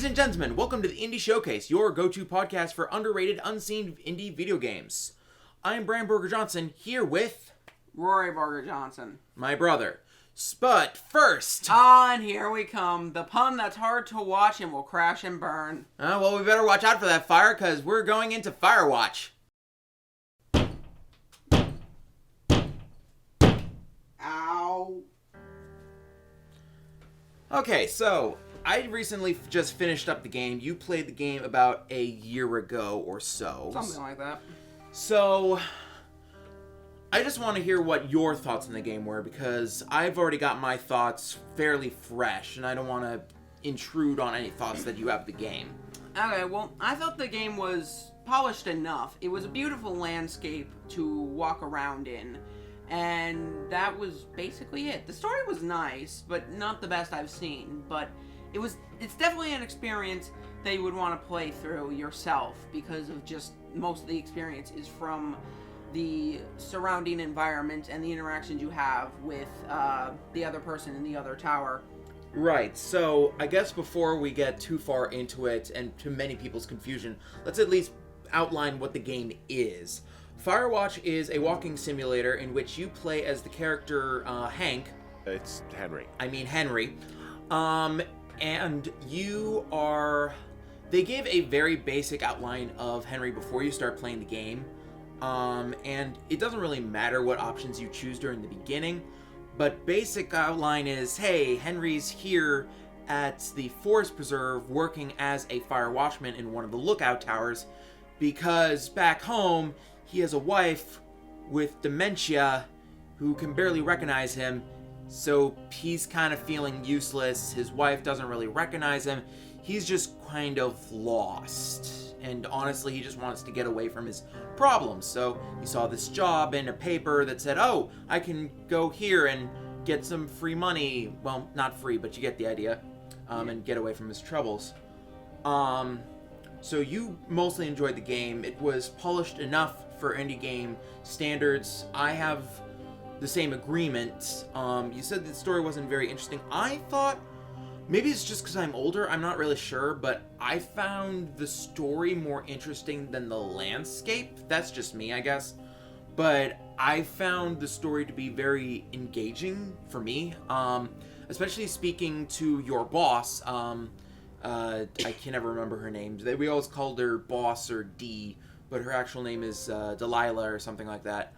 and gentlemen, welcome to the Indie Showcase, your go-to podcast for underrated, unseen indie video games. I'm Bram Burger Johnson, here with... Rory Burger Johnson. My brother. But first... And here we come. The pun that's hard to watch and will crash and burn. Well, we better watch out for that fire, because we're going into Firewatch. Ow. Okay, so... I recently just finished up the game. You played the game about a year ago or so. Something like that. So, I just want to hear what your thoughts on the game were, because I've already got my thoughts fairly fresh, and I don't want to intrude on any thoughts that you have of the game. Okay, well, I thought the game was polished enough. It was a beautiful landscape to walk around in, and that was basically it. The story was nice, but not the best I've seen, but... It's definitely an experience that you would want to play through yourself because of just most of the experience is from the surrounding environment and the interactions you have with the other person in the other tower. Right, so I guess before we get too far into it and to many people's confusion, let's at least outline what the game is. Firewatch is a walking simulator in which you play as the character Hank. It's Henry. Henry. And you are... They give a very basic outline of Henry before you start playing the game. And it doesn't really matter what options you choose during the beginning. But basic outline is, hey, Henry's here at the Forest Preserve working as a fire watchman in one of the lookout towers. Because back home, he has a wife with dementia who can barely recognize him. So he's kind of feeling useless. His wife doesn't really recognize him. He's just kind of lost. And honestly, he just wants to get away from his problems. So he saw this job in a paper that said, oh, I can go here and get some free money. Well, not free, but you get the idea. And get away from his troubles. So you mostly enjoyed the game. It was polished enough for indie game standards. I have... the same agreement. You said the story wasn't very interesting. I thought, maybe it's just because I'm older, I'm not really sure, but I found the story more interesting than the landscape. That's just me, I guess. But I found the story to be very engaging for me, especially speaking to your boss. I can never remember her name. We always called her Boss or D, but her actual name is Delilah or something like that.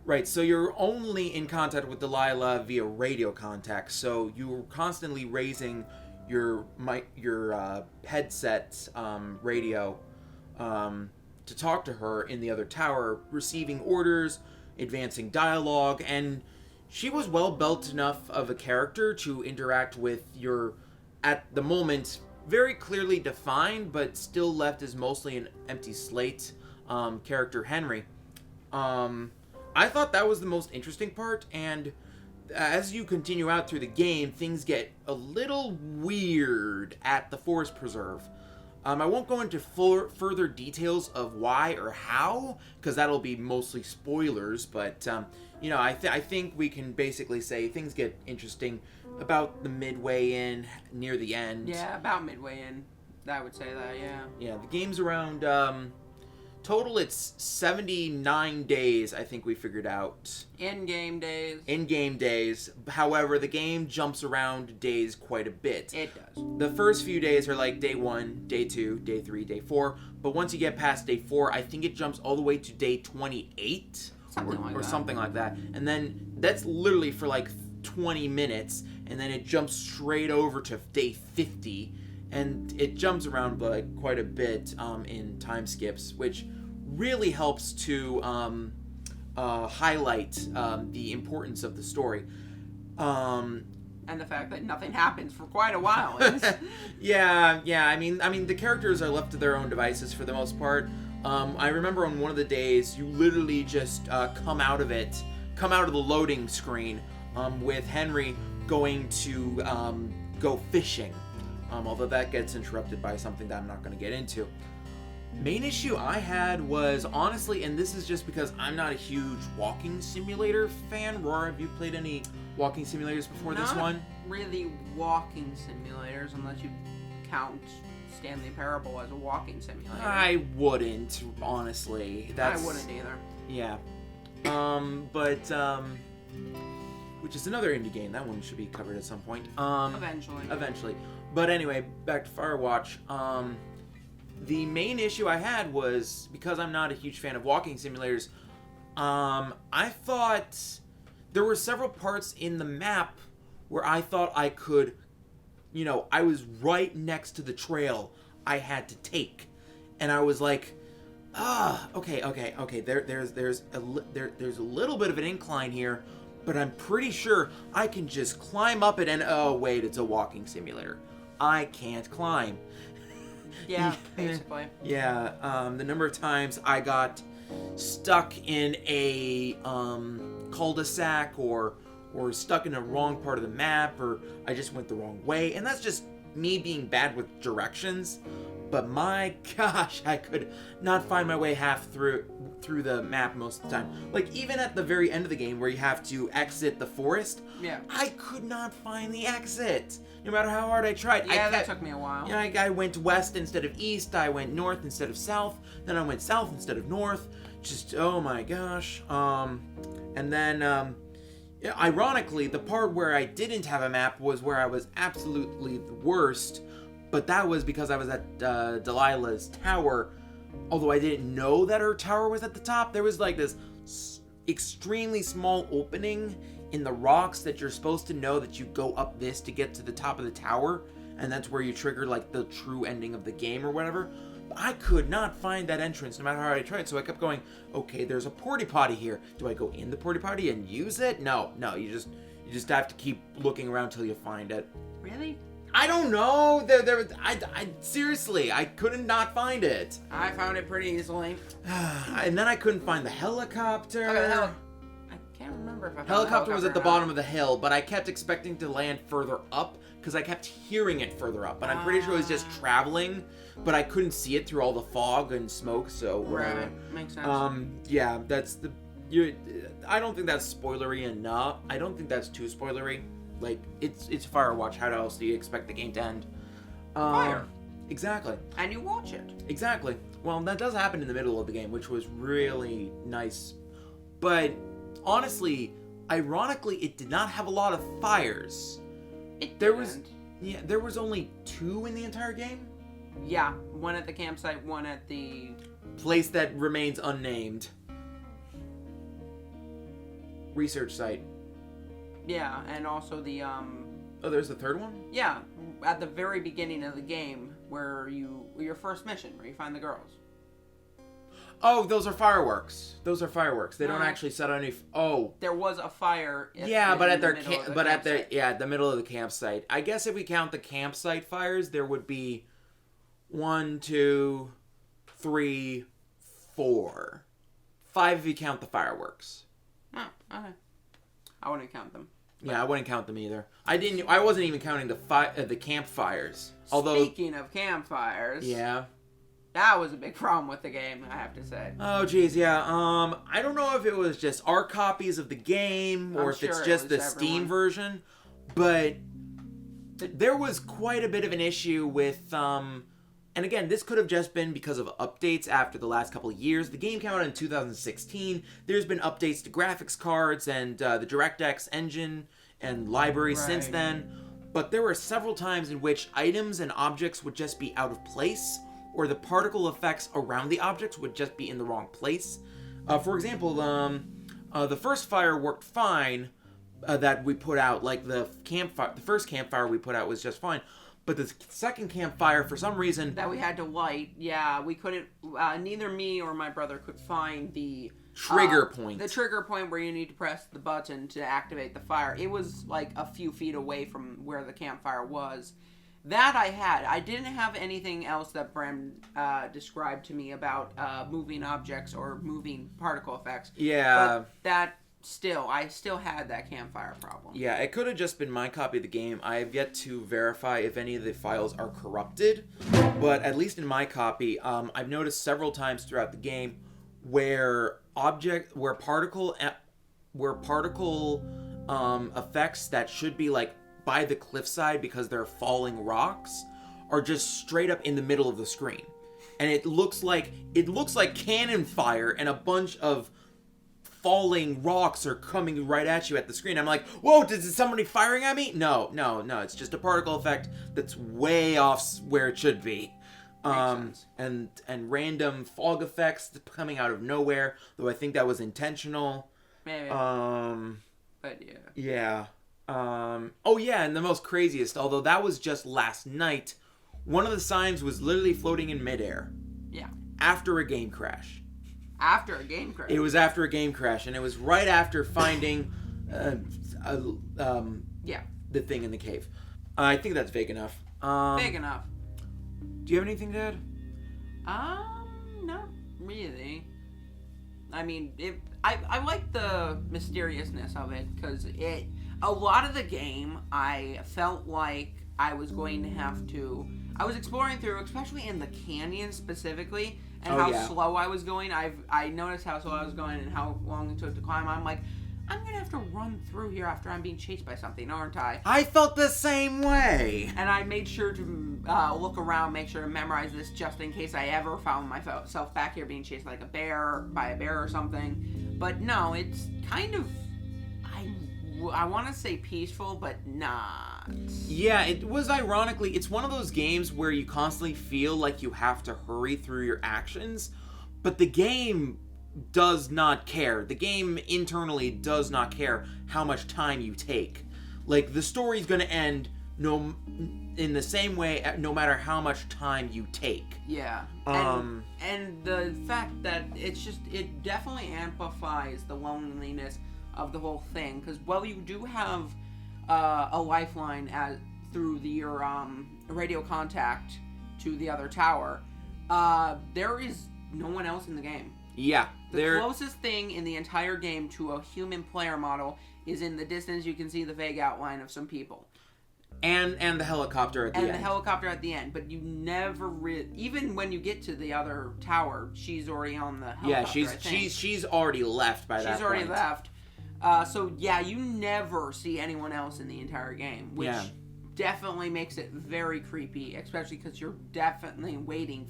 Right, so you're only in contact with Delilah via radio contact, so you're constantly raising your headset radio to talk to her in the other tower, receiving orders, advancing dialogue, and she was well-built enough of a character to interact with your, at the moment, very clearly defined, but still left as mostly an empty slate character Henry. I thought that was the most interesting part, and as you continue out through the game, things get a little weird at the Forest Preserve. I won't go into further details of why or how, because that'll be mostly spoilers, but, I think we can basically say things get interesting about the midway in, near the end. Yeah, about midway in. I would say that, yeah. Yeah, the game's around, total, it's 79 days, I think we figured out. In-game days. In-game days. However, the game jumps around days quite a bit. It does. The first few days are like day 1, day 2, day 3, day 4. But once you get past day 4, I think it jumps all the way to day 28. Or something like that. And then that's literally for like 20 minutes. And then it jumps straight over to day 50. And it jumps around like quite a bit in time skips, which really helps to highlight the importance of the story. And the fact that nothing happens for quite a while. Yeah. I mean, the characters are left to their own devices for the most part. I remember on one of the days, you literally just come out of the loading screen with Henry going to go fishing. Although that gets interrupted by something that I'm not going to get into. Main issue I had was, honestly, and this is just because I'm not a huge walking simulator fan. Roar, have you played any walking simulators before this one? Not really walking simulators, unless you count Stanley Parable as a walking simulator. I wouldn't, honestly. I wouldn't either. Yeah. Which is another indie game. That one should be covered at some point. Eventually. But anyway, back to Firewatch. The main issue I had was, because I'm not a huge fan of walking simulators, I thought there were several parts in the map where I thought I could, I was right next to the trail I had to take. And I was like, okay. There's a little bit of an incline here, but I'm pretty sure I can just climb up it, and oh wait, it's a walking simulator. I can't climb. Yeah, basically. Yeah, the number of times I got stuck in a cul-de-sac or stuck in a wrong part of the map, or I just went the wrong way, and that's just me being bad with directions. But my gosh, I could not find my way half through the map most of the time. Like, even at the very end of the game where you have to exit the forest, yeah, I could not find the exit, no matter how hard I tried. Yeah, that took me a while. Yeah, I went west instead of east, I went north instead of south, then I went south instead of north. Just, oh my gosh. And then, ironically, the part where I didn't have a map was where I was absolutely the worst. But that was because I was at Delilah's tower. Although I didn't know that her tower was at the top, there was like this extremely small opening in the rocks that you're supposed to know that you go up this to get to the top of the tower. And that's where you trigger like the true ending of the game or whatever. But I could not find that entrance no matter how hard I tried. So I kept going, okay, there's a porta potty here. Do I go in the porta potty and use it? No, you just have to keep looking around till you find it. Really? I don't know. I seriously, I couldn't not find it. I found it pretty easily. And then I couldn't find the helicopter. Okay, I can't remember if I found the helicopter was at the bottom of the hill, but I kept expecting to land further up because I kept hearing it further up. But I'm pretty sure it was just traveling, but I couldn't see it through all the fog and smoke. So whatever. Right, makes sense. Yeah, that's the. I don't think that's spoilery enough. I don't think that's too spoilery. Like, it's Firewatch. How else do you expect the game to end? Fire. Exactly. And you watch it. Exactly. Well, that does happen in the middle of the game, which was really nice. But, honestly, ironically, it did not have a lot of fires. There was only 2 in the entire game? Yeah, one at the campsite, one at the... place that remains unnamed. Research site. Yeah, and also the, Oh, there's the third one? Yeah, at the very beginning of the game, where your first mission, where you find the girls. Oh, those are fireworks. They don't actually set any... Oh. There was a fire... At the middle of the campsite. I guess if we count the campsite fires, there would be 1, 2, 3, 4. 5 if you count the fireworks. Oh, okay. I wouldn't count them. Yeah, I wouldn't count them either. I wasn't even counting the campfires. Although, speaking of campfires, yeah, that was a big problem with the game, I have to say. Oh, geez, yeah. I don't know if it was just our copies of the game or if it's just the Steam version, but there was quite a bit of an issue with and again, this could have just been because of updates after the last couple of years. The game came out in 2016. There's been updates to graphics cards and the DirectX engine and library since then. But there were several times in which items and objects would just be out of place, or the particle effects around the objects would just be in the wrong place. For example, the first fire worked fine that we put out, like the first campfire we put out was just fine. But the second campfire, for some reason... that we had to light, yeah, we couldn't... neither me or my brother could find the... trigger point. The trigger point where you need to press the button to activate the fire. It was like a few feet away from where the campfire was. That I had. I didn't have anything else that Bram described to me about moving objects or moving particle effects. Yeah. But I still had that campfire problem. Yeah, it could have just been my copy of the game. I have yet to verify if any of the files are corrupted, but at least in my copy, I've noticed several times throughout the game where particle effects that should be like by the cliffside because they're falling rocks are just straight up in the middle of the screen. And it looks like cannon fire and a bunch of falling rocks are coming right at you at the screen. I'm like, whoa, is somebody firing at me? No, it's just a particle effect that's way off where it should be. And random fog effects coming out of nowhere, though I think that was intentional. Maybe. But yeah. Yeah. Oh yeah, and the most craziest, although that was just last night, one of the signs was literally floating in midair. Yeah. After a game crash. After a game crash? It was after a game crash, and it was right after finding the thing in the cave. I think that's vague enough. Vague enough. Do you have anything to add? Not really. I mean, I like the mysteriousness of it, because a lot of the game, I felt like I was going to have to... I was exploring through, especially in the canyon specifically, and slow I was going. I noticed how slow I was going and how long it took to climb. I'm like, I'm going to have to run through here after I'm being chased by something, aren't I? I felt the same way. And I made sure to look around, make sure to memorize this just in case I ever found myself back here being chased like by a bear or something. But no, it's kind of... I want to say peaceful, but not. Yeah, it was ironically, it's one of those games where you constantly feel like you have to hurry through your actions, but the game does not care. The game internally does not care how much time you take. Like, the story's gonna end in the same way, no matter how much time you take. Yeah. And the fact that it definitely amplifies the loneliness of the whole thing, because while you do have a lifeline through your radio contact to the other tower, there is no one else in the game. Yeah. The closest thing in the entire game to a human player model is in the distance. You can see the vague outline of some people. And the helicopter at the end. And the helicopter at the end, but you never even when you get to the other tower, she's already on the helicopter. Yeah, she's already left by that point. She's already left. So yeah, you never see anyone else in the entire game, which definitely makes it very creepy, especially because you're definitely waiting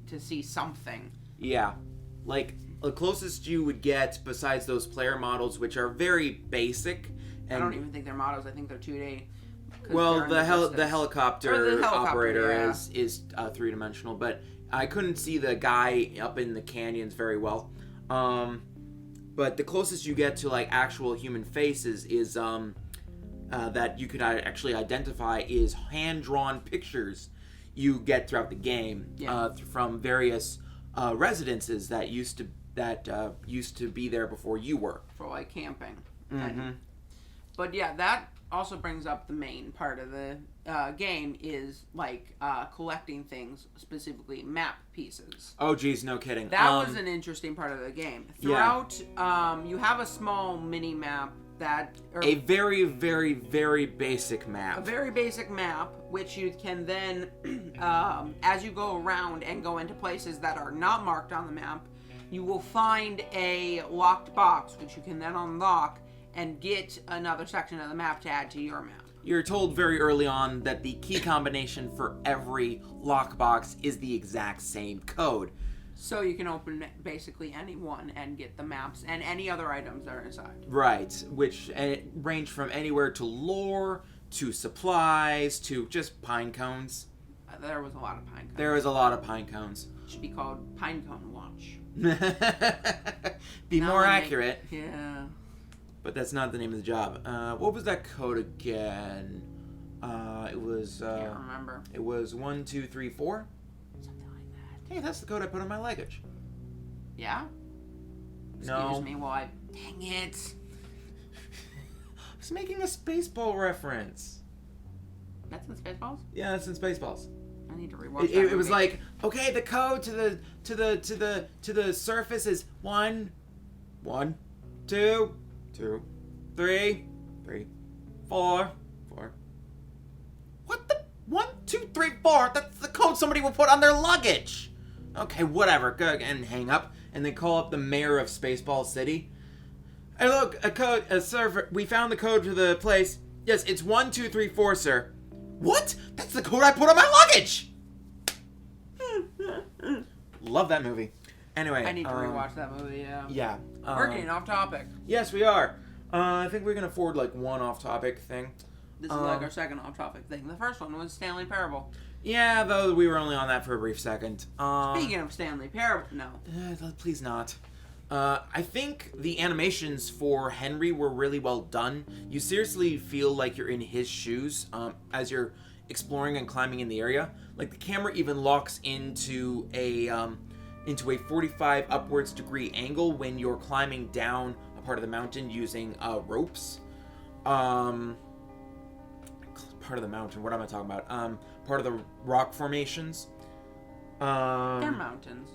to see something. Yeah, like the closest you would get besides those player models, which are very basic. And I don't even think they're models. I think they're 2D. Well, the helicopter operator yeah. is 3-dimensional, but I couldn't see the guy up in the canyons very well. But the closest you get to like actual human faces is that you could actually identify is hand-drawn pictures you get throughout the game from various residences that used to be there before you were for like camping. Mm-hmm. But yeah, that also brings up the main part of the game is like collecting things, specifically map pieces. Oh geez, no kidding. That was an interesting part of the game. Throughout, you have a small mini map a very, very, very basic map. A very basic map, which you can then, as you go around and go into places that are not marked on the map, you will find a locked box, which you can then unlock and get another section of the map to add to your map. You're told very early on that the key combination for every lockbox is the exact same code. So you can open basically any one and get the maps and any other items that are inside. Right, which range from anywhere to lore, to supplies, to just pine cones. There was a lot of pine cones. There was a lot of pine cones. It should be called Pine Cone Watch. Be more accurate. Yeah. But that's not the name of the job. What was that code again? It was... I can't remember. It was 1, 2, 3, 4? Something like that. Hey, that's the code I put on my luggage. Yeah? No. Excuse me while I... Dang it! I was making a Spaceball reference. That's in Spaceballs? Yeah, that's in Spaceballs. I need to rewatch that It was like, okay, the code to the surface is 1, 2, 2, 3, 4. What the 1, 2, 3, 4? That's the code somebody will put on their luggage. Okay, whatever. Go and hang up, and then call up the mayor of Spaceball City. Hey, look, a server. We found the code to the place. Yes, it's 1, 2, 3, 4, sir. What? That's the coat I put on my luggage! Love that movie. Anyway. I need to rewatch that movie, yeah. Yeah. We're getting off topic. Yes, we are. I think we can afford, like, one off-topic thing. This is like our second off-topic thing. The first one was Stanley Parable. Yeah, though we were only on that for a brief second. Speaking of Stanley Parable, no. Please not. I think the animations for Henry were really well done. You seriously feel like you're in his shoes as you're exploring and climbing in the area. Like, the camera even locks into a 45 upwards degree angle when you're climbing down a part of the mountain using ropes. Part of the mountain, what am I talking about? Part of the rock formations. They're mountains.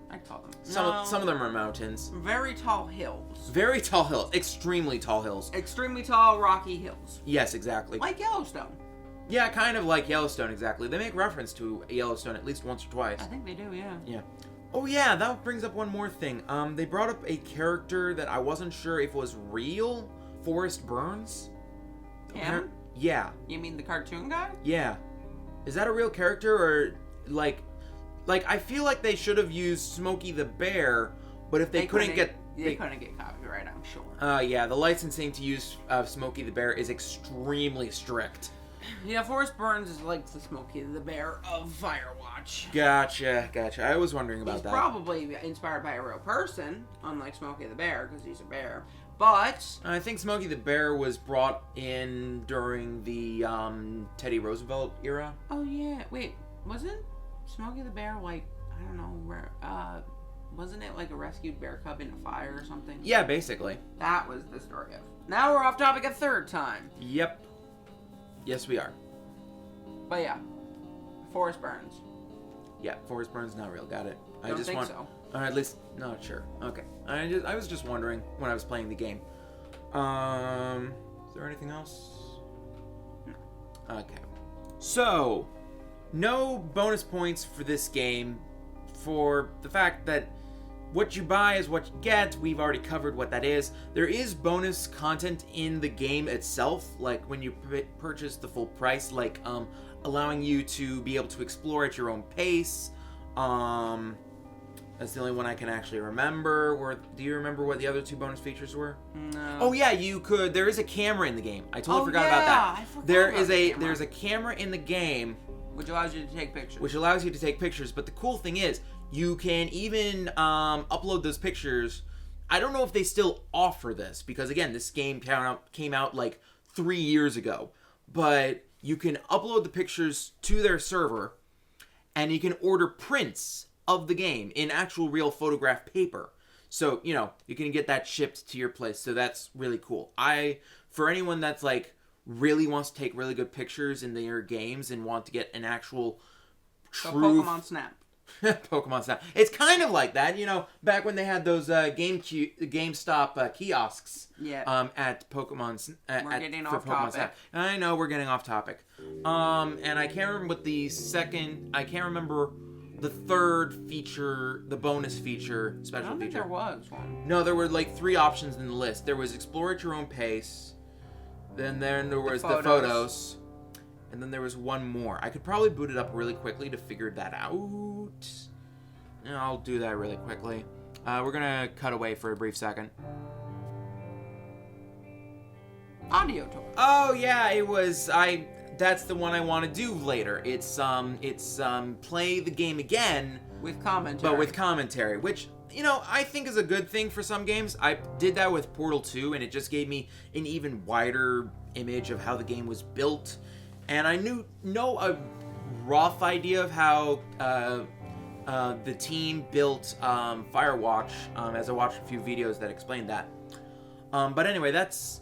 I call them. Some of them are mountains. Very tall hills. Very tall hills. Extremely tall hills. Extremely tall, rocky hills. Yes, exactly. Like Yellowstone. Yeah, kind of like Yellowstone, exactly. They make reference to Yellowstone at least once or twice. I think they do, yeah. Yeah. Oh yeah, that brings up one more thing. They brought up a character that I wasn't sure if was real. Forrest Burns. Him? Yeah. You mean the cartoon guy? Yeah. Is that a real character, or like I feel like they should have used Smokey the Bear, but if they couldn't get copyright, I'm sure. Yeah, the licensing to use Smokey the Bear is extremely strict. Yeah, Forrest Burns is like the Smokey the Bear of Firewatch. Gotcha. I was wondering about that. He's probably inspired by a real person, unlike Smokey the Bear, because he's a bear. But I think Smokey the Bear was brought in during the Teddy Roosevelt era. Oh yeah, wait, wasn't Smokey the Bear like, I don't know where? Wasn't it like a rescued bear cub in a fire or something? Yeah, basically. That was the story of. Now we're off topic a third time. Yep. Yes, we are. But yeah, Forrest Burns. Yeah, Forrest Burns not real. Got it. I don't think so. Or at least, no, sure. Okay. I was just wondering when I was playing the game. Is there anything else? No. Okay. So, no bonus points for this game for the fact that what you buy is what you get. We've already covered what that is. There is bonus content in the game itself, like when you purchase the full price, like allowing you to be able to explore at your own pace. That's the only one I can actually remember. Do you remember what the other two bonus features were? No. Oh yeah, you could. There is a camera in the game. I totally forgot about that. I forgot There's a camera in the game which allows you to take pictures. But the cool thing is, you can even upload those pictures. I don't know if they still offer this, because again, this game came out like 3 years ago. But you can upload the pictures to their server, and you can order prints of the game in actual real photograph paper. So, you can get that shipped to your place. So that's really cool. For anyone that's like really wants to take really good pictures in their games and want to get an actual true Pokemon Snap. Pokemon Snap. It's kind of like that, back when they had those GameStop kiosks. Yeah. At Pokemon. We're getting off topic. Snap. I know we're getting off topic. And I can't remember what I can't remember the third feature, the bonus feature, special I don't think feature. there was one. No, there were like 3 options in the list. There was explore at your own pace. Then there was the photos. And then there was one more. I could probably boot it up really quickly to figure that out. Yeah, I'll do that really quickly. We're gonna cut away for a brief second. Audio tour. Oh yeah, it was. That's the one I want to do later. It's play the game again with commentary. But with commentary, which I think is a good thing for some games. I did that with Portal 2, and it just gave me an even wider image of how the game was built. And I know a rough idea of how the team built Firewatch, as I watched a few videos that explained that. But anyway, that's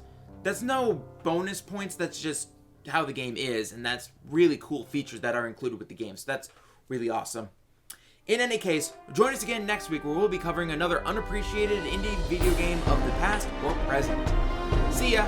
no bonus points. That's just how the game is, and that's really cool features that are included with the game. So that's really awesome. In any case, join us again next week where we'll be covering another unappreciated indie video game of the past or present. See ya!